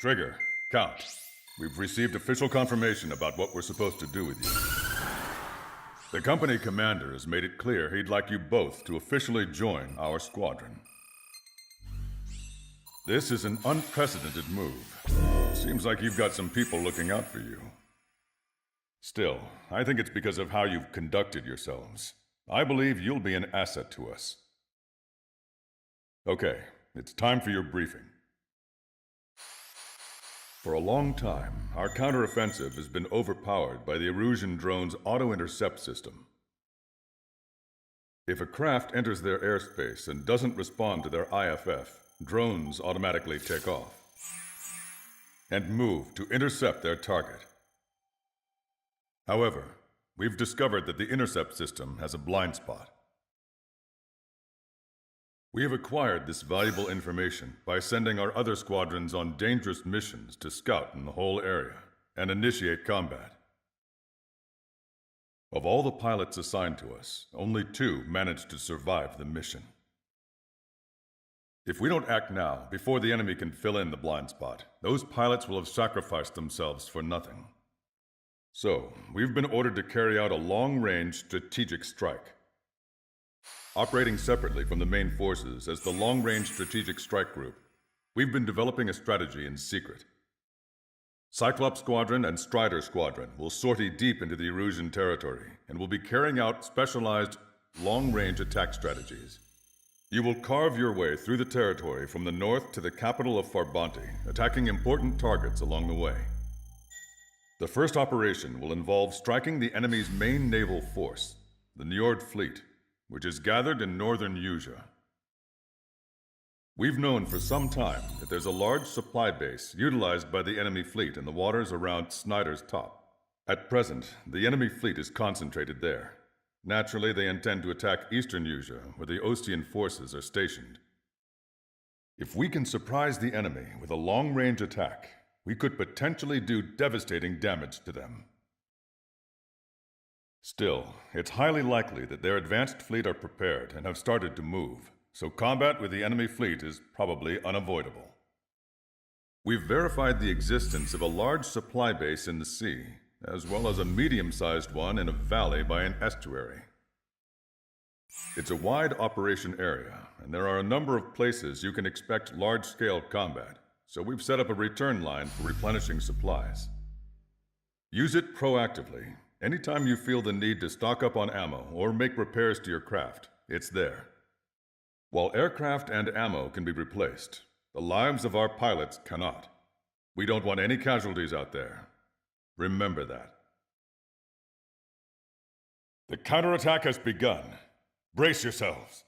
Trigger, Count. We've received official confirmation about what we're supposed to do with you. The company commander has made it clear he'd like you both to officially join our squadron. This is an unprecedented move. Seems like you've got some people looking out for you. Still, I think it's because of how you've conducted yourselves. I believe you'll be an asset to us. Okay, it's time for your briefing. For a long time, our counteroffensive has been overpowered by the Erusian drone's auto-intercept system. If a craft enters their airspace and doesn't respond to their IFF, drones automatically take off and move to intercept their target. However, we've discovered that the intercept system has a blind spot. We have acquired this valuable information by sending our other squadrons on dangerous missions to scout in the whole area and initiate combat. Of all the pilots assigned to us, only 2 managed to survive the mission. If we don't act now, before the enemy can fill in the blind spot, those pilots will have sacrificed themselves for nothing. So, we've been ordered to carry out a long-range strategic strike. Operating separately from the main forces as the Long-Range Strategic Strike Group, we've been developing a strategy in secret. Cyclops Squadron and Strider Squadron will sortie deep into the Erusian territory and will be carrying out specialized long-range attack strategies. You will carve your way through the territory from the north to the capital of Farbanti, attacking important targets along the way. The first operation will involve striking the enemy's main naval force, the Njord Fleet, which is gathered in northern Usea. We've known for some time that there's a large supply base utilized by the enemy fleet in the waters around Snyder's Top. At present, the enemy fleet is concentrated there. Naturally, they intend to attack eastern Usea, where the Ostian forces are stationed. If we can surprise the enemy with a long-range attack, we could potentially do devastating damage to them. Still, it's highly likely that their advanced fleet are prepared and have started to move, so combat with the enemy fleet is probably unavoidable. We've verified the existence of a large supply base in the sea, as well as a medium-sized one in a valley by an estuary. It's a wide operation area, and there are a number of places you can expect large-scale combat, so we've set up a return line for replenishing supplies. Use it proactively. Anytime you feel the need to stock up on ammo or make repairs to your craft, it's there. While aircraft and ammo can be replaced, the lives of our pilots cannot. We don't want any casualties out there. Remember that. The counterattack has begun. Brace yourselves.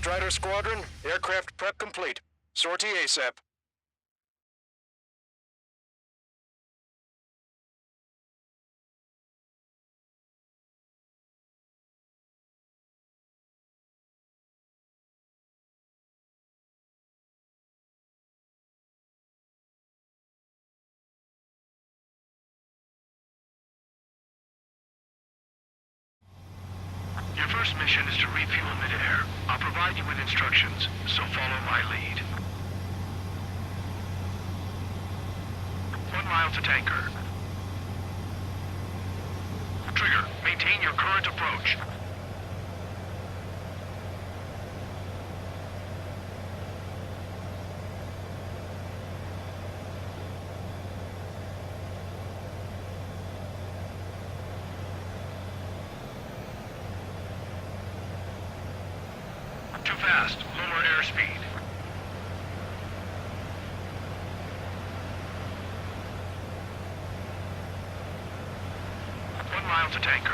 Strider Squadron, aircraft prep complete. Sortie ASAP. Your first mission is to refuel midair. I'll provide you with instructions, so follow my lead. 1 mile to tanker. Trigger, maintain your current approach. Too fast. Lower airspeed. One mile to tanker.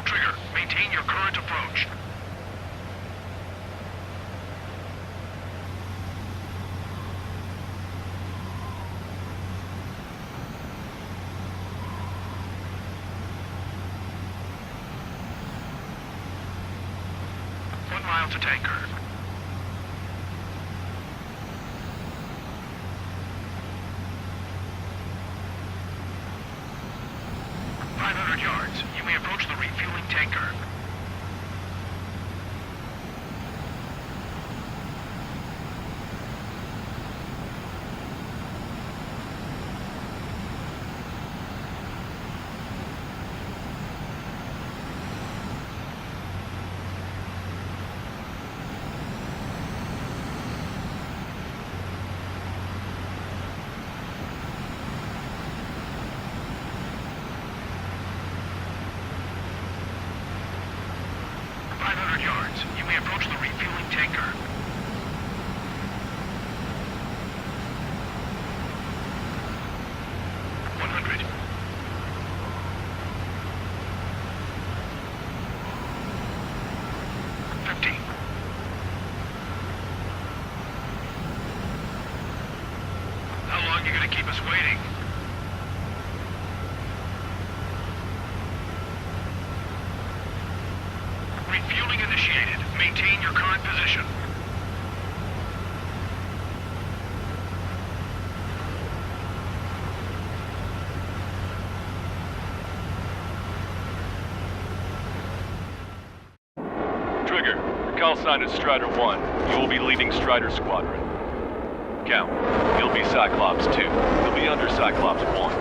Trigger, maintain your current approach. Mile to tanker. Yards. You may approach the refueling tanker. Yards. You may approach the refueling tanker. How long are you going to keep us waiting? Refueling initiated. Maintain your current position. Trigger, your call sign is Strider 1. You will be leading Strider Squadron. Count. You'll be Cyclops 2. You'll be under Cyclops 1.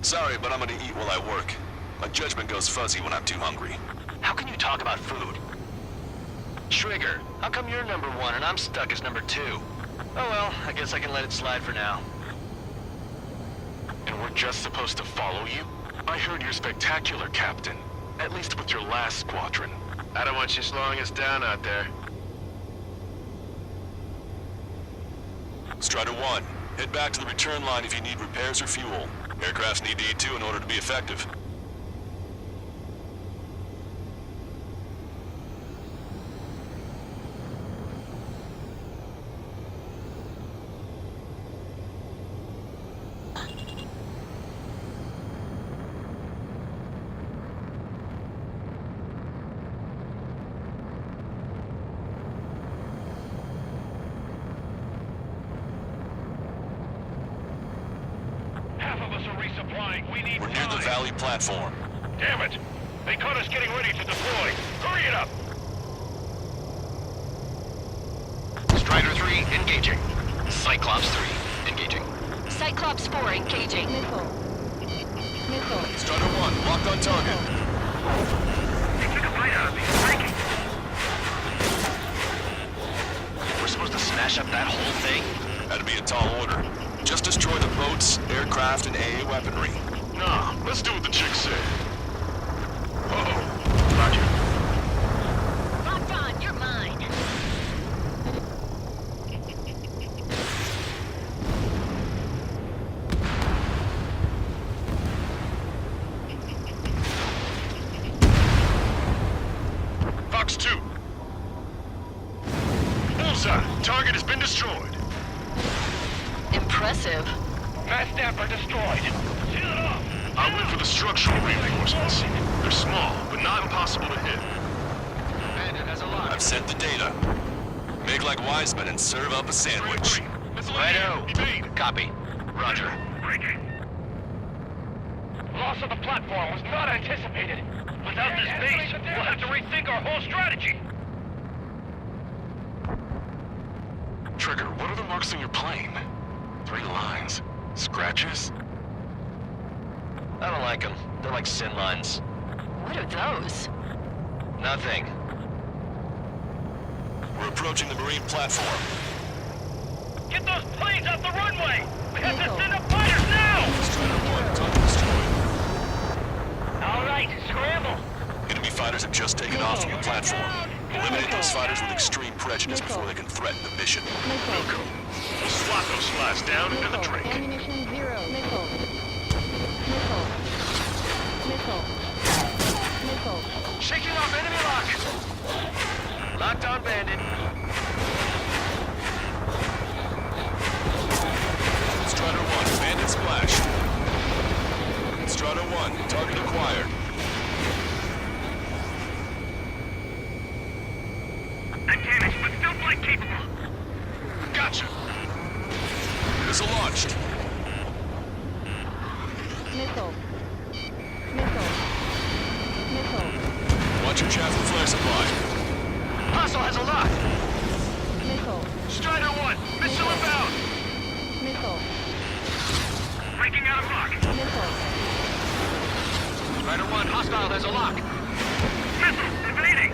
Sorry, but I'm gonna eat while I work. My judgment goes fuzzy when I'm too hungry. How can you talk about food? Trigger, how come you're number 1 and I'm stuck as number 2? Oh well, I guess I can let it slide for now. And we're just supposed to follow you? I heard you're spectacular, Captain. At least with your last squadron. I don't want you slowing us down out there. Strider 1, head back to the return line if you need repairs or fuel. Aircrafts need to eat too in order to be effective. We need We're near the Valley platform. Damn it! They caught us getting ready to deploy. Hurry it up! Strider 3, engaging. Cyclops 3, engaging. Cyclops 4, engaging. Strider 1, locked on target. They took a bite out of me. Breaking. We're supposed to smash up that whole thing? That'd be a tall order. Just destroy the boats, aircraft, and AA weaponry. Nah, let's do what the chick said. Uh-oh. Roger. Roger. Target has been destroyed. Impressive. Mass Stamper destroyed. Seal it off. I went for the structural reinforcements. They're small, but not impossible to hit. Bandit has a lock. I've sent the data. Make like Wiseman and serve up a sandwich. Righto. Evade. Copy. Roger. Breaking. Loss of the platform was not anticipated. Without this base, we'll have to rethink our whole strategy. Trigger, what are the marks on your plane? 3 lines. Scratches? I don't like them. They're like sin lines. What are those? Nothing. We're approaching the marine platform. Get those planes off the runway! We have to send up fighters now! Strider 1, target destroyed. All right, scramble! Enemy fighters have just taken off from the platform. Eliminate those fighters with extreme prejudice before they can threaten the mission. Wilco. We'll swap those flies down into the drink. Ammunition 0. Missile. Missile. Missile. Missile. Shaking off enemy lock! Locked on Bandit. Strider 1, bandit splash. Strider 1, target acquired. I'm damaged, but still flight capable. Gotcha. Missile launched. Missile. Missile. Missile. Watch your chaff flare supply. Hostile has a lock! Missile. Strider 1, missile inbound! Missile. Breaking out of lock! Missile. Strider 1, hostile has a lock! Missile, evading!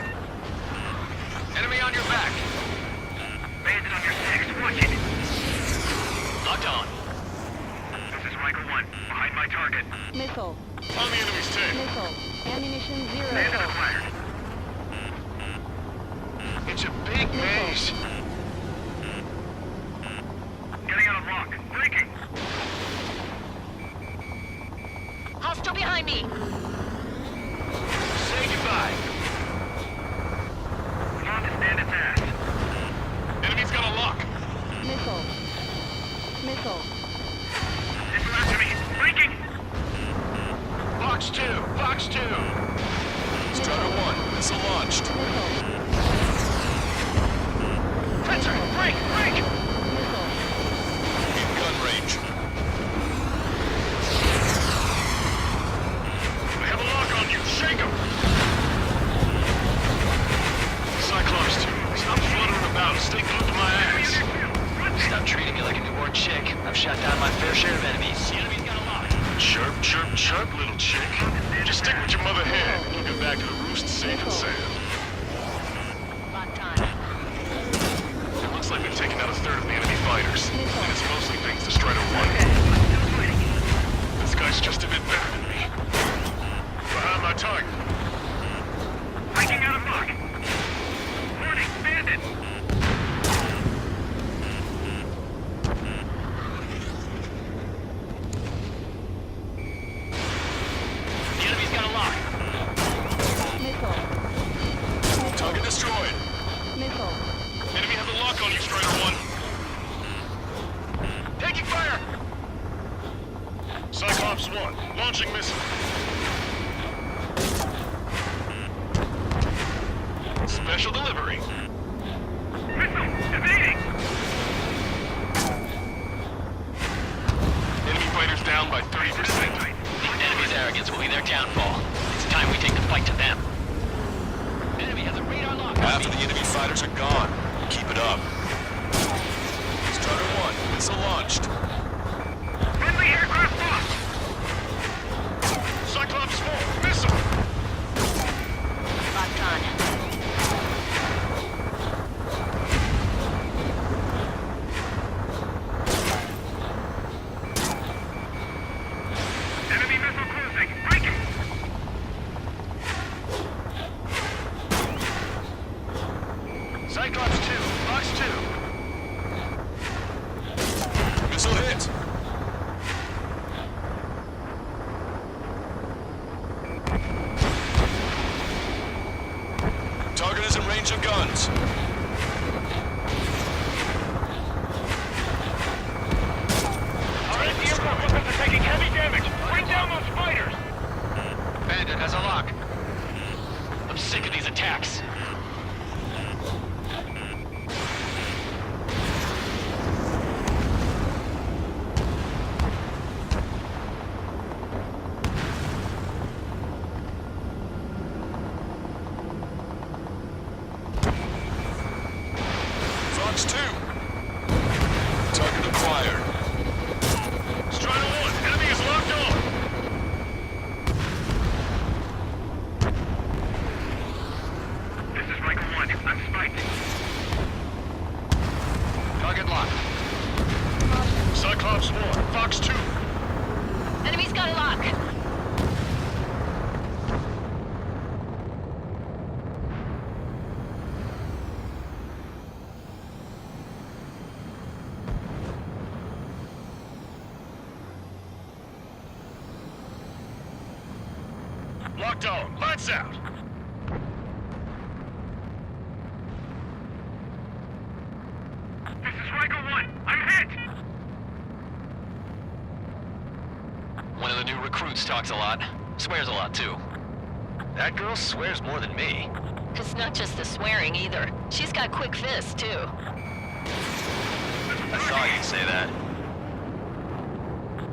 Enemy on your back! Bandit on your 6, watch it! Locked on. This is Michael 1, behind my target. Missile. On the enemy's 10. Missile. Ammunition 0. Bandit acquired. It's a big maze. Getting out of lock. Breaking. Hostile behind me. Say goodbye. On to stand its ass. Enemy's got a lock. Missile. Missile. Missile after me. Breaking. Box 2. Box 2. Strider 1, missile launched. Missile. Fencer, break, break! Missile. In gun range. We have a lock on you. Shake him. Cyclops 2. Stop fluttering about. Stay glued to my ass. Stop treating me like a newborn chick. I've shot down my fair share of enemies. The enemy's got a lock. Chirp, chirp, chirp, little chick. Just stick with your mother hen. You'll get back to the roost safe and sound. Locked on. It looks like we've taken out a third of the enemy fighters. And it's mostly thanks to Strider 1. This guy's just a bit better than me. Behind my target. Breaking out of lock. Warning, bandit! The enemy's got a lock. Missile. Target destroyed. Missile. Enemy has a lock on you, Strider 1. Taking fire! Cyclops 1, launching missile. Special delivery. Missile, evading! Enemy fighters down by 30%. The enemy's arrogance will be their downfall. It's time we take the fight to them. Enemy has a radar lock. Half of the enemy fighters are gone. Keep it up. Strider 1, missile launched. Friendly aircraft lost! Cyclops 4, missile. Locked on. Enemy missile closing. Breaking! Cyclops 2, box 2. Missile hit. Target is in range of guns. Fox 2. Target acquired. Strider 1, enemy is locked on. This is Striker 1. I'm spiked. Target locked. Cyclops 1, Fox 2. Enemy's got a lock. Locked on. Lights out. This is Striker 1. I'm hit. One of the new recruits talks a lot. Swears a lot, too. That girl swears more than me. It's not just the swearing either. She's got quick fists, too. I thought you'd say that.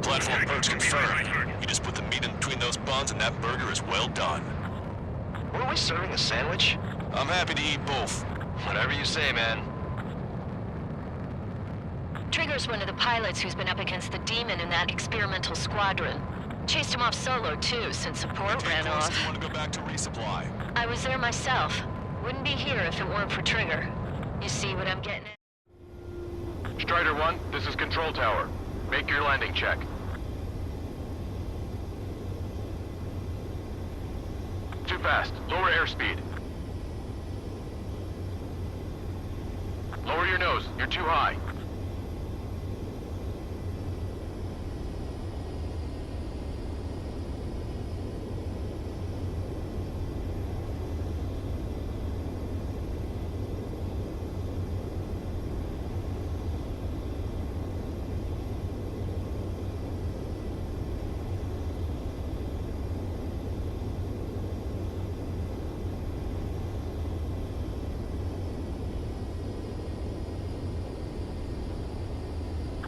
Platform perch confirmed. You just put the meat in between those buns and that burger is well done. Were we serving a sandwich? I'm happy to eat both. Whatever you say, man. Trigger's one of the pilots who's been up against the demon in that experimental squadron. Chased him off solo, too, since support ran off. You want to go back to resupply? I was there myself. Wouldn't be here if it weren't for Trigger. You see what I'm getting at? Strider 1, this is Control Tower. Make your landing check. Too fast. Lower airspeed. Lower your nose. You're too high.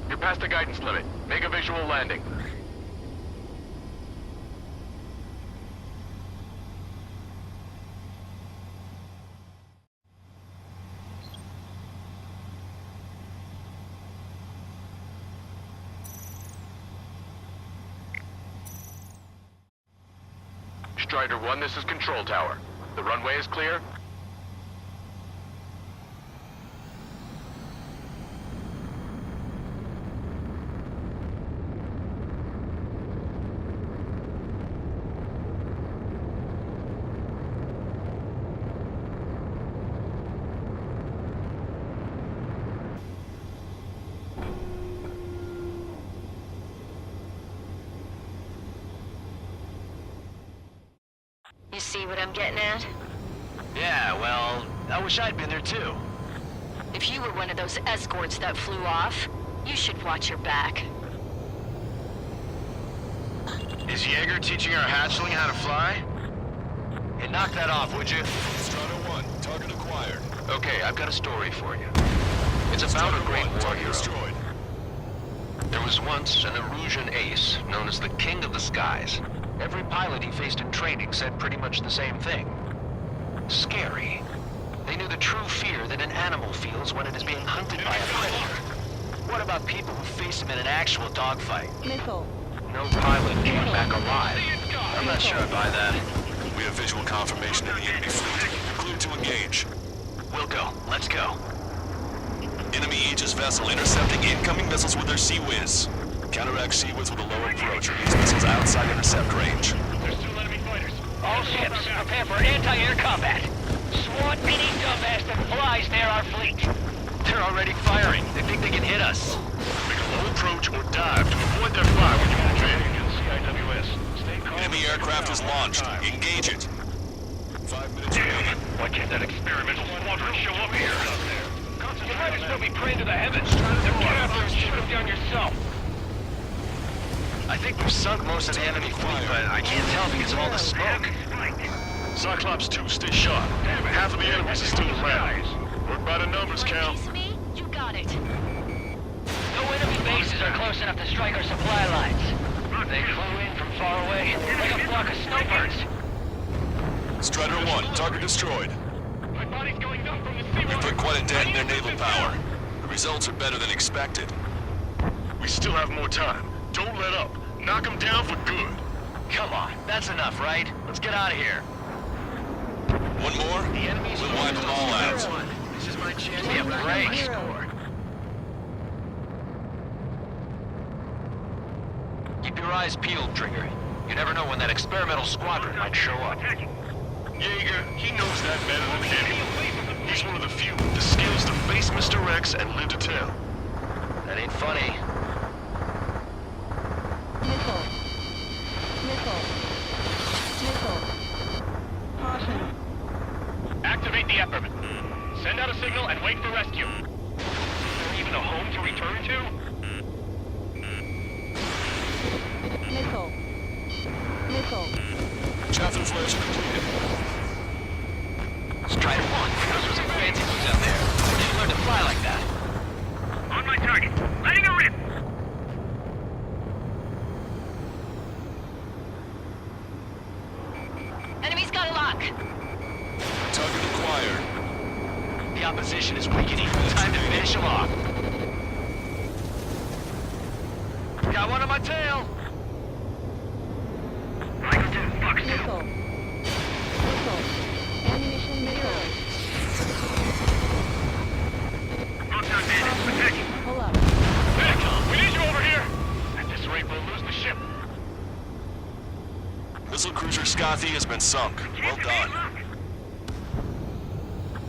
You're past the guidance limit. Make a visual landing. Strider 1, this is Control Tower. The runway is clear? You see what I'm getting at? Yeah, well, I wish I'd been there, too. If you were one of those escorts that flew off, you should watch your back. Is Jaeger teaching our hatchling how to fly? Hey, knock that off, would you? Strider 1, target acquired. Okay, I've got a story for you. It's about a great war target hero. destroyed. There was once an Erusian ace, known as the King of the Skies. Every pilot he faced in training said pretty much the same thing. Scary. They knew the true fear that an animal feels when it is being hunted by a predator. What about people who face him in an actual dogfight? Missile. No pilot came back alive. I'm not sure I buy that. We have visual confirmation of the enemy fleet. Clear to engage. We'll go. Let's go. Enemy Aegis vessel intercepting incoming missiles with their Sea Whiz. Counteract Sea Whiz with a low approach. These missiles outside intercept range. There's 2 enemy fighters. All ships, prepare for anti-air combat. SWAT any dumbass that flies near our fleet. They're already firing. They think they can hit us. Make a low approach or dive to avoid their fire when you invade. CIWS. Stay calm. Enemy aircraft is launched. Engage it. 5 minutes remaining. Why can't that experimental squadron show up here? You might as well be praying to the heavens. Then get out there and shoot them down yourself. I think we've sunk most of the enemy fleet, but I can't tell because of all the smoke. Cyclops 2, stay sharp. Half of the enemies are still around. Work by the numbers, Cal. Chase me? You got it. No enemy bases are close enough to strike our supply lines. They flew in from far away, like a flock of snowbirds. Strider 1, target destroyed. My body's going numb from the sea. We put quite got a dent in their naval power. The results are better than expected. We still have more time. Don't let up. Knock them down for good. Come on, that's enough, right? Let's get out of here. One more? The enemy's We'll wipe them all out. This is my chance to Give get me back a on my hero. score. Keep your eyes peeled, Trigger. You never know when that experimental squadron might show up. Jaeger, he knows that better than anyone. He's one of the few with the skills to face Mr. X and live to tell. That ain't funny. Missile. Missile. Missile. Caution. Activate the Epperman. Send out a signal and wait for rescue. Is there even a home to return to? Missile. Missile. Chaff and flares are completed. Strider 1, those were some fancy moves out there. Where'd you learn to fly like that? On my target. Letting her rip. Enemy's got a lock. Target acquired. The opposition is weakening. Time to finish them off. Got one on my tail. Missile. Missile. Ammunition missile. Caution. Pull up. Vic, we need you over here. At this rate, we'll lose the ship. Missile cruiser Scothy has been sunk. Well done.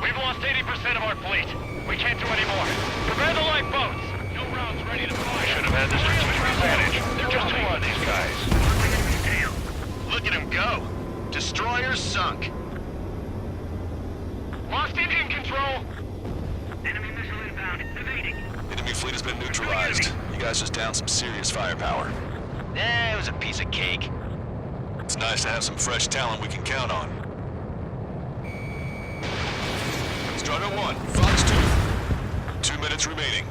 We've lost 80% of our fleet. We can't do any more. Prepare the lifeboats. No rounds ready to fire. Should have had the strategic advantage. There just two of these guys. Look at him go. Destroyer sunk. Lost engine control. Enemy missile inbound. Evading. Enemy fleet has been neutralized. You guys just downed some serious firepower. It was a piece of cake. It's nice to have some fresh talent we can count on. Strider 1, Fox 2. 2 minutes remaining.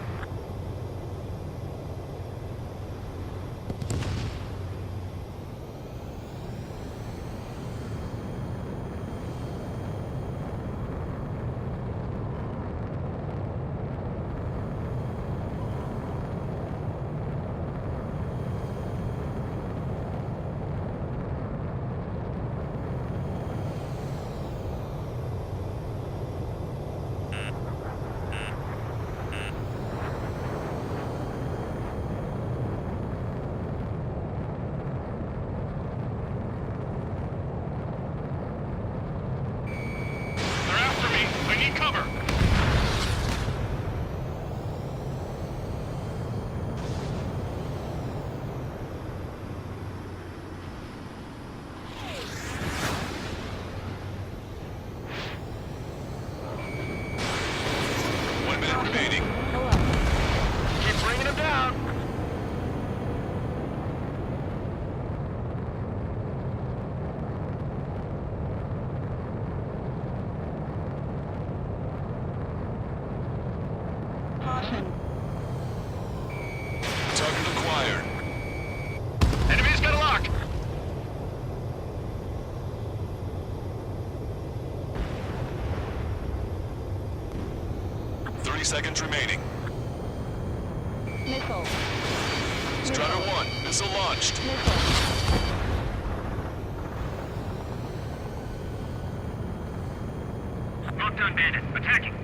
They're after me. I need cover. One minute remaining. Pull up. Keep bringing them down. Caution. Target acquired. Enemy's got a lock. Seconds remaining. Missile. Strider 1, missile launched. Missile. Locked on bandit. Attacking.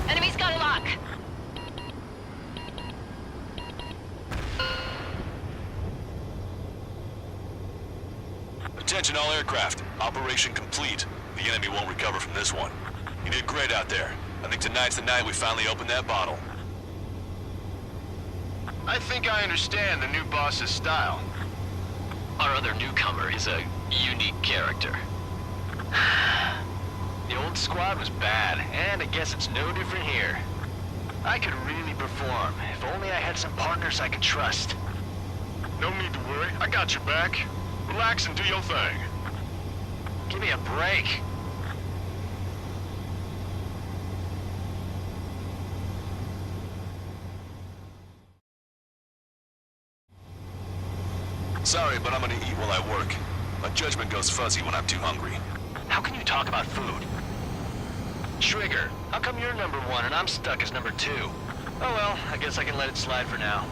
Enemy's got a lock. Attention all aircraft. Operation complete. The enemy won't recover from this one. You did great out there. I think tonight's the night we finally open that bottle. I think I understand the new boss's style. Our other newcomer is a unique character. The old squad was bad, and I guess it's no different here. I could really perform, if only I had some partners I could trust. No need to worry. I got your back. Relax and do your thing. Give me a break. Sorry, but I'm gonna eat while I work. My judgment goes fuzzy when I'm too hungry. How can you talk about food? Trigger, how come you're number 1 and I'm stuck as number 2? Oh well, I guess I can let it slide for now.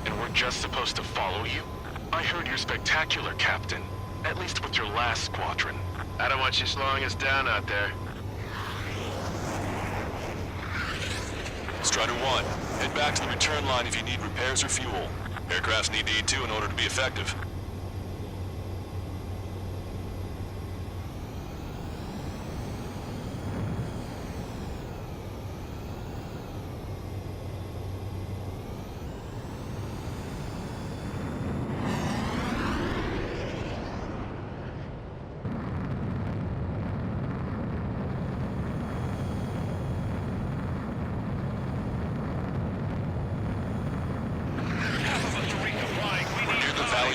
And we're just supposed to follow you? I heard you're spectacular, Captain. At least with your last squadron. I don't want you slowing us down out there. Strider 1, head back to the return line if you need repairs or fuel. Aircrafts need to eat too in order to be effective.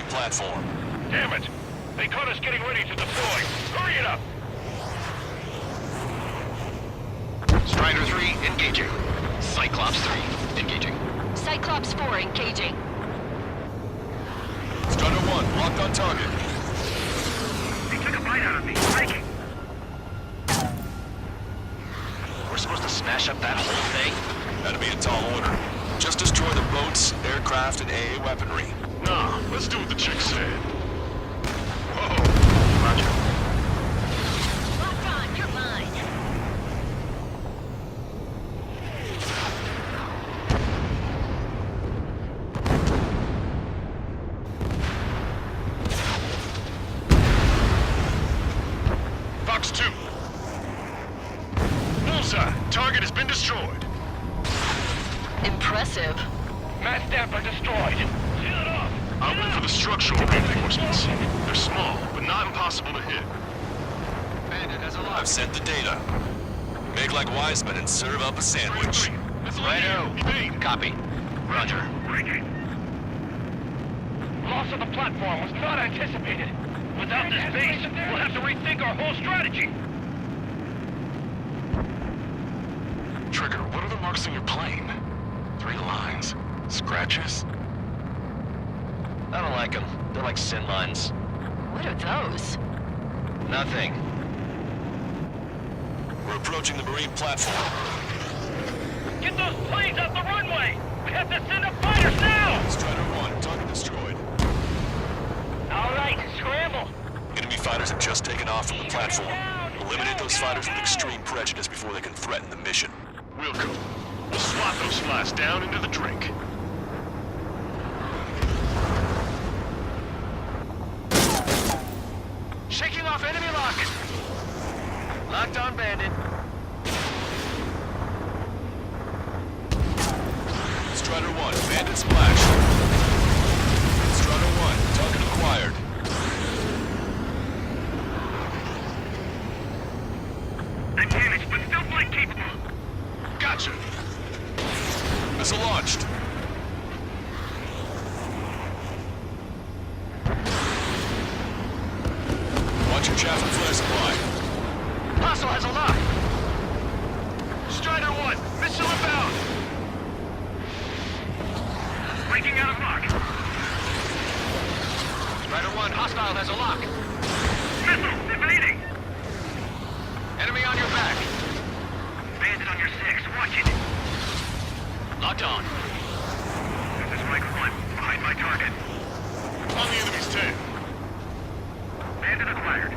Platform. Damn it! They caught us getting ready to deploy. Hurry it up! Strider 3, engaging. Cyclops 3, engaging. Cyclops 4 engaging. Strider 1, locked on target. They took a bite out of me. Breaking. We're supposed to smash up that whole thing? That'd be a tall order. Just destroy the boats, aircraft, and AA weaponry. Nah, let's do what the chick said. Whoa! Roger. Lock on, you're mine. Fox 2. Bullseye. Target has been destroyed. Impressive. Mass damper destroyed. Seal it off! I'll wait for the structural reinforcements. They're small, but not impossible to hit. Bandit has a lock. I've sent the data. Make like Wiseman and serve up a sandwich. Righto. Copy. Roger. Breaking. Loss of the platform was not anticipated. Without this base, we'll have to rethink our whole strategy. Trigger, what are the marks on your plane? 3 lines. Scratches? I don't like them. They're like sin lines. What are those? Nothing. We're approaching the marine platform. Get those planes off the runway! We have to send up fighters now! Strider 1, target destroyed. All right, scramble. Enemy fighters have just taken off from the platform. Eliminate those fighters with extreme prejudice before they can threaten the mission. We'll go. We'll swat those flies down into the drink. Shaking off enemy lock. Locked on Bandit. Strider 1, Bandit splash. Strider 1, target acquired. I'm damaged, but still flight capable. Gotcha. Missile launched. Watch your chaff and flare supply. Hostile has a lock. Strider 1, missile inbound. Breaking out of lock. Strider 1, hostile has a lock. Missile evading. Enemy on your back. Bandit on your 6. Watch it. Locked on. This is Mike 1. Behind my target. On the enemy's tail. Bandit acquired.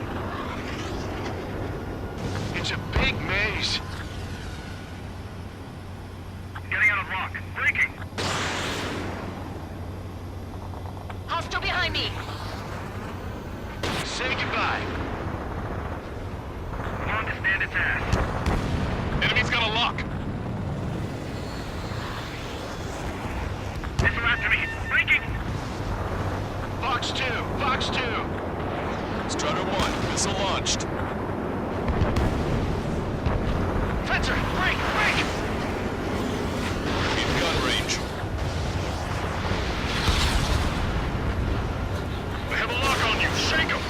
It's a big maze. Getting out of lock. Breaking. Hostile behind me. Say goodbye. On to stand its ass. Enemy's got a lock. Missile after me. Breaking. Fox 2, Fox 2. Strider 1, missile launched. Fencer, break, break. In gun range. They have a lock on you. Shake 'em.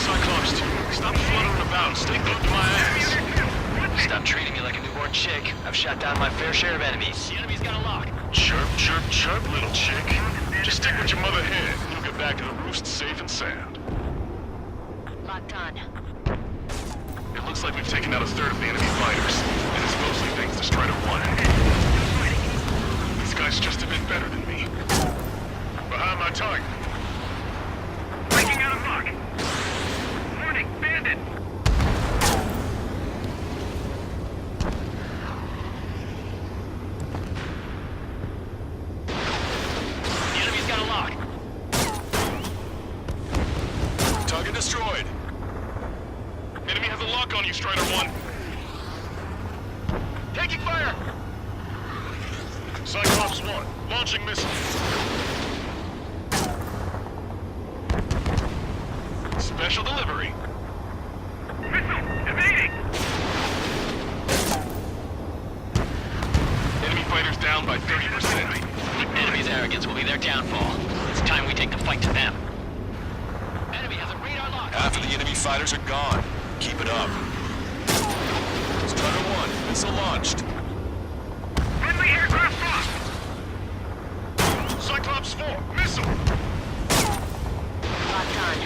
Cyclops 2, stop fluttering about. Stay glued to my ass. Stop treating me like a newborn chick. I've shot down my fair share of enemies. The enemy's got a lock. Chirp, chirp, chirp, little chick. Just stick with your mother hen. You'll get back to the roost safe and sound. Locked on. It looks like we've taken out a third of the enemy fighters, and it's mostly thanks to Strider 1. This guy's just a bit better than me. Behind my target. Breaking out of lock. Warning, bandit. The enemy's got a lock. Target destroyed. Enemy has a lock on you, Strider 1. Taking fire. Cyclops 1, launching missile. Special delivery. Missile, evading. Enemy fighters down by 30%. Enemy's arrogance will be their downfall. It's time we take the fight to them. Enemy has a radar lock. Half of the enemy fighters are gone. Keep it up. Strider 1, missile launched. Friendly aircraft lost. Cyclops 4, missile. Locked on.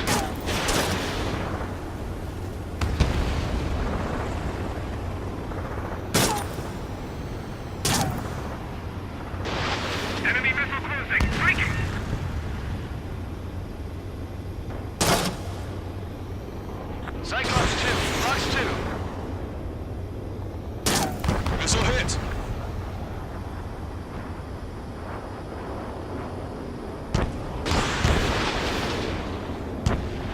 Enemy missile closing. Breaking. Cyclops 2, Fox 2. Missile hit.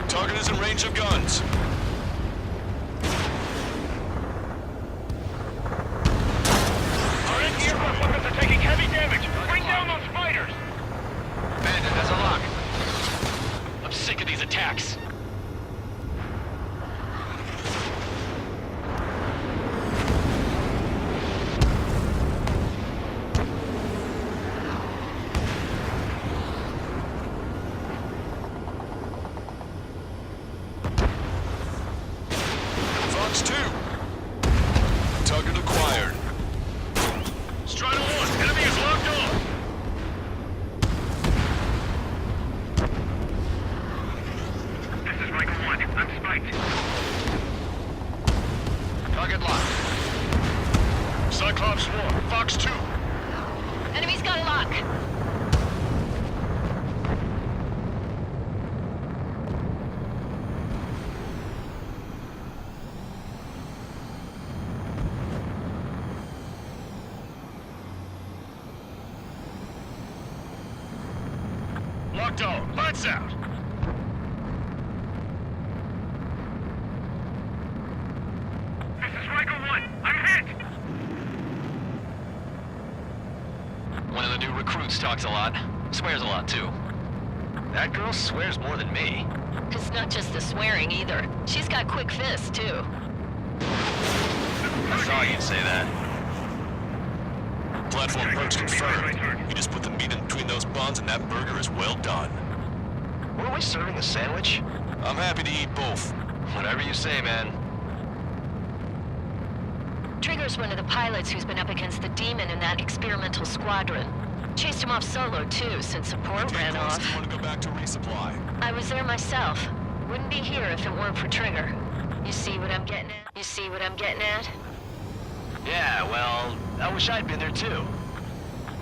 Target is in range of guns. Our anti-aircraft weapons are taking heavy damage. Bring down those fighters. Bandit has a lock. I'm sick of these attacks. Fox 2. Target acquired. Strider 1, enemy is locked on. This is Michael 1. I'm spiked. Target locked. Cyclops 1, Fox 2. Enemy's got a lock. Locked on, lights out. This is Michael 1. I'm hit. One of the new recruits talks a lot. Swears a lot, too. That girl swears more than me. It's not just the swearing either. She's got quick fists, too. I saw you'd say that. Platform perks confirmed. You just put the meat in between those buns and that burger is well done. Were we serving a sandwich? I'm happy to eat both. Whatever you say, man. Trigger's one of the pilots who's been up against the demon in that experimental squadron. Chased him off solo, too, since support ran off. You want to go back to resupply? I was there myself. Wouldn't be here if it weren't for Trigger. You see what I'm getting at? You see what I'm getting at? Yeah, well, I wish I'd been there, too.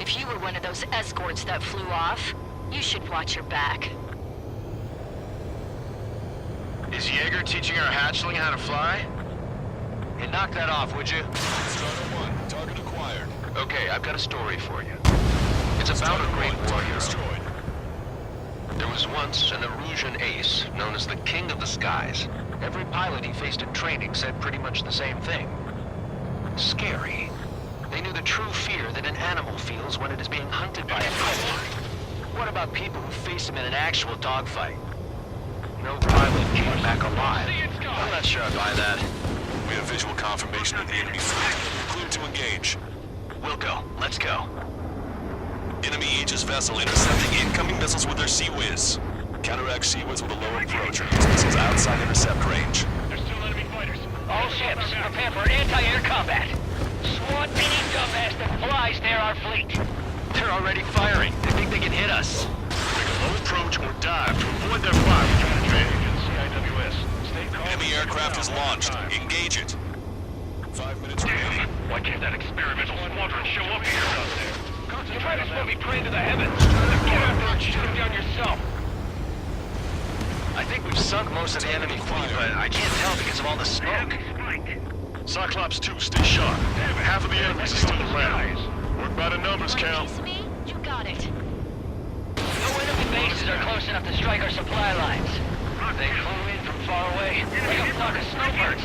If you were one of those escorts that flew off, you should watch your back. Is Jaeger teaching our hatchling how to fly? Hey, knock that off, would you? Strider 1, target acquired. Okay, I've got a story for you. It's about Strider a great 1, war target hero. destroyed. There was once an Erusian ace, known as the King of the Skies. Every pilot he faced in training said pretty much the same thing. Scary. They knew the true fear that an animal feels when it is being hunted by a predator. What about people who face him in an actual dogfight? No pilot came back alive. I'm not sure I buy that. We have visual confirmation of the enemy fleet. Clear to engage. We'll go. Let's go. Enemy Aegis vessel intercepting incoming missiles with their Sea-Wiz. Counteract Sea-Wiz with a low approach. These missiles outside intercept range. There's still enemy fighters. All ships, prepare for anti-air combat. Swat any dumbass that flies near our fleet. They're already firing. They think they can hit us. Make a low approach or dive to avoid their fire. CIWS. Stay calm. Enemy aircraft is launched. Engage it. 5 minutes remaining. Why can't that experimental squadron show up here out there? You're trying to split me prey to the heavens. Get out there and shoot him down yourself. I think we've sunk most of the enemy fleet, but I can't tell because of all the smoke. Cyclops 2, stay sharp. Half of the enemies are still around. Work by the numbers, Want a Count. piece of me? You got it. No enemy bases are close enough to strike our supply lines. They flew in from far away, like a flock of snowbirds.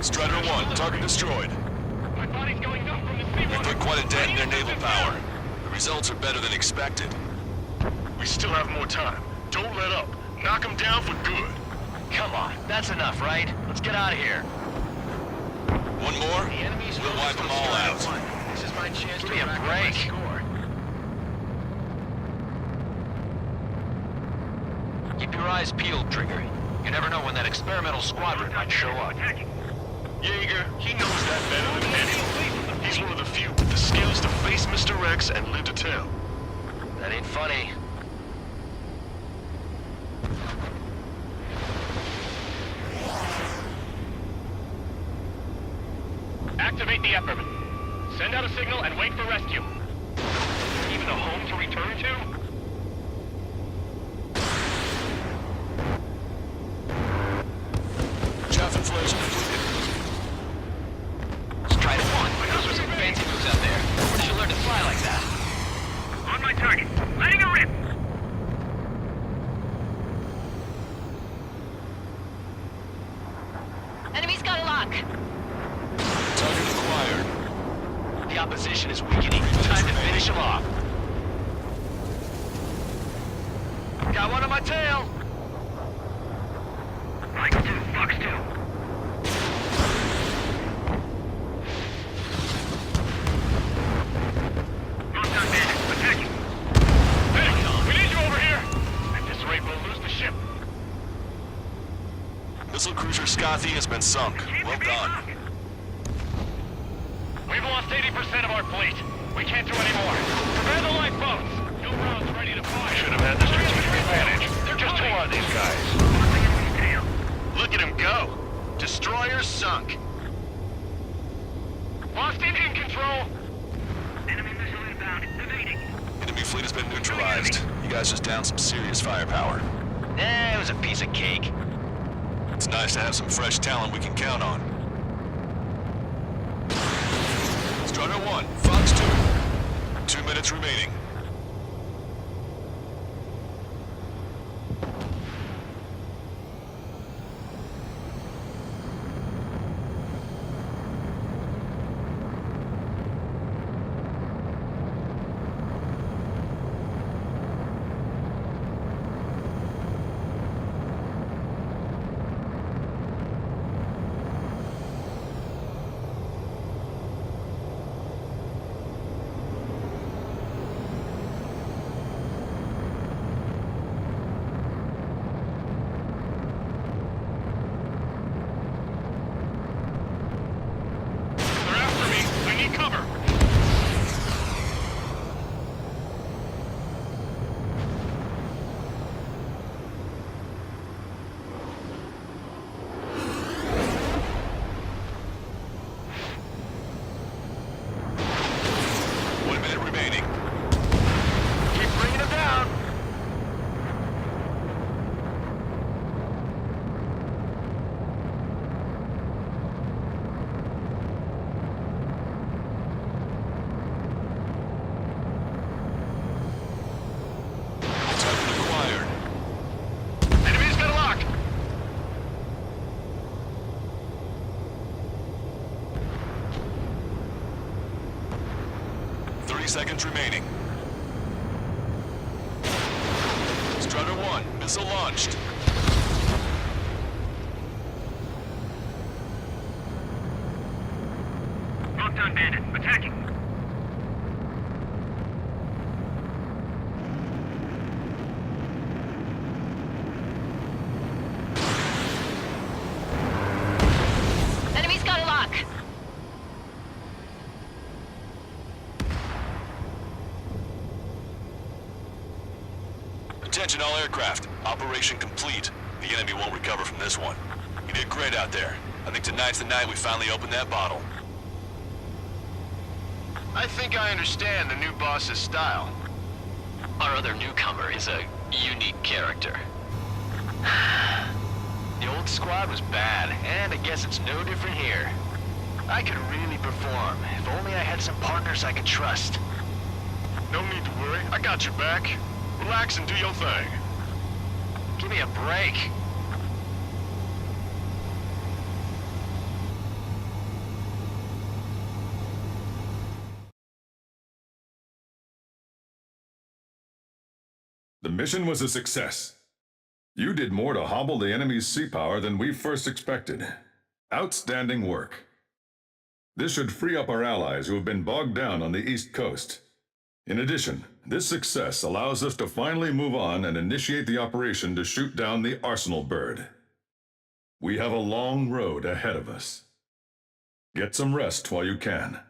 Strider 1, target destroyed. My body's going numb from the We put quite a dent in their naval power. The results are better than expected. We still have more time. Don't let up. Knock them down for good. Come on, that's enough, right? Let's get out of here. One more, The enemy's we'll wipe focused them on all Strider out. One. This is my chance to me a rack up my break. score. Keep your eyes peeled, Trigger. You never know when that experimental squadron might show up. Jaeger, he knows that better than anyone. He's one of the few with the skills to face Mr. X and live to tell. That ain't funny. Activate the Epperman. Send out a signal and wait for rescue. Even a home to return to? Chaff inflation completed. Let's try to one. Those were some fancy moves out there. Where did you learn to fly like that? On my target. Letting her rip. Enemy's got a lock. Target acquired. The opposition is weakening. Time to finish them off. Got one on my tail. Mike 2, Fox 2. Hostile bandit, attacking. Medic, we need you over here. At this rate, we'll lose the ship. Missile cruiser Scothy has been sunk. Well done. We've lost 80% of our fleet. We can't do any more. Prepare the lifeboats. No rounds ready to fire. Should have had the strategic advantage. Just who are these guys? Look at him go. Destroyer sunk. Lost engine control. Enemy missile inbound. Evading. Enemy fleet has been neutralized. You guys just downed some serious firepower. It was a piece of cake. It's nice to have some fresh talent we can count on. Strider 1, Fox 2. 2 minutes remaining. They're after me. I need cover. One minute remaining. Keep bringing them down. Target acquired. Enemy's got a lock. 30 seconds remaining. Strider 1, missile launched. Lockdown bandit. Attacking. Enemy's got a lock. Attention all aircraft. Operation complete. The enemy won't recover from this one. You did great out there. I think tonight's the night we finally open that bottle. I think I understand the new boss's style. Our other newcomer is a unique character. The old squad was bad, and I guess it's no different here. I could really perform, if only I had some partners I could trust. No need to worry. I got your back. Relax and do your thing. Give me a break. The mission was a success. You did more to hobble the enemy's sea power than we first expected. Outstanding work. This should free up our allies who have been bogged down on the East Coast. In addition, this success allows us to finally move on and initiate the operation to shoot down the Arsenal bird. We have a long road ahead of us. Get some rest while you can.